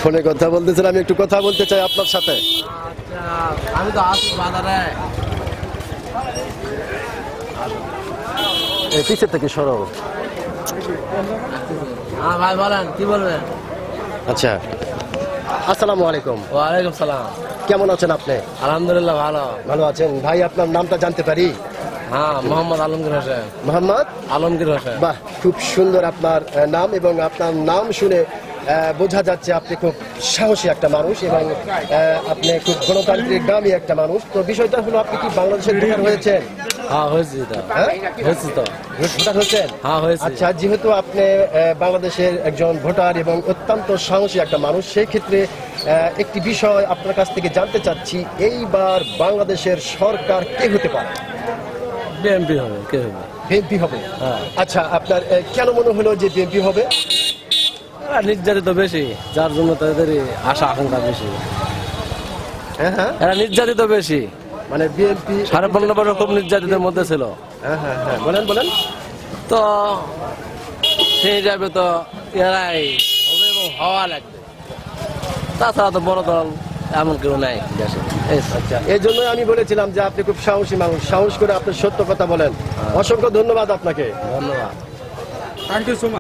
ফোনে কথা বলতেছেন, আমি একটু কথা বলতে চাই আপনার সাথে। আমি তো আসি বাজারে। পিছের থেকে সরো। হ্যাঁ ভাই বলেন, কি বলবেন? আচ্ছা, আসসালামু আলাইকুম। ওয়ালাইকুম সালাম। কেমন আছেন আপনি? আলহামদুলিল্লাহ ভালো। ভালো আছেন ভাই? আপনার নামটা জানতে পারি? হ্যাঁ, মোহাম্মদ আলমগীর হোসেন। মোহাম্মদ আলমগীর হোসেন। বাহ, খুব সুন্দর আপনার নাম, এবং আপনার নাম শুনে বোঝা যাচ্ছে আপনি খুব সাহসী একটা মানুষ এবং আপনি খুব গণতান্ত্রিক দামি একটা মানুষ। তো বিষয়টা হলো, আপনি কি বাংলাদেশের ভোটার হয়েছেন? হ্যাঁ হয়েছি তো। হ্যাঁ হয়েছি তো। ভোটার হয়েছেন? হ্যাঁ হয়েছি। আচ্ছা, যেহেতু আপনি বাংলাদেশের একজন ভোটার এবং অত্যন্ত সাহসী একটা মানুষ, সেই ক্ষেত্রে একটি বিষয় আপনার কাছ থেকে জানতে চাচ্ছি, এইবার বাংলাদেশের সরকার কে হতে পারে? বিএনপি হবে। কে হবে? বিএনপি হবে। হ্যাঁ। আচ্ছা, আপনার কেন মনে হলো যে বিএনপি হবে? নির্যাতিত বেশি, যার জন্য তাদের আশা আকাঙ্ক্ষা বেশি। হ্যাঁ হ্যাঁ, এরা নির্যাতিত বেশি, মানে বিএনপি 15.5 বছর খুব নির্যাতিতের মধ্যে ছিল। হ্যাঁ হ্যাঁ হ্যাঁ, বলেন বলেন। তো সেই যাবে তো এরাই হবে এবং হওয়া লাগবে। তাছাড়া তো বড় দল এমন কেউ নাই দেশে। আচ্ছা, এই জন্যই আমি বলেছিলাম যে আপনি খুব সাহসী মানুষ, সাহস করে আপনি সত্য কথা বলেন। অসংখ্য ধন্যবাদ আপনাকে। ধন্যবাদ। Thank you so much.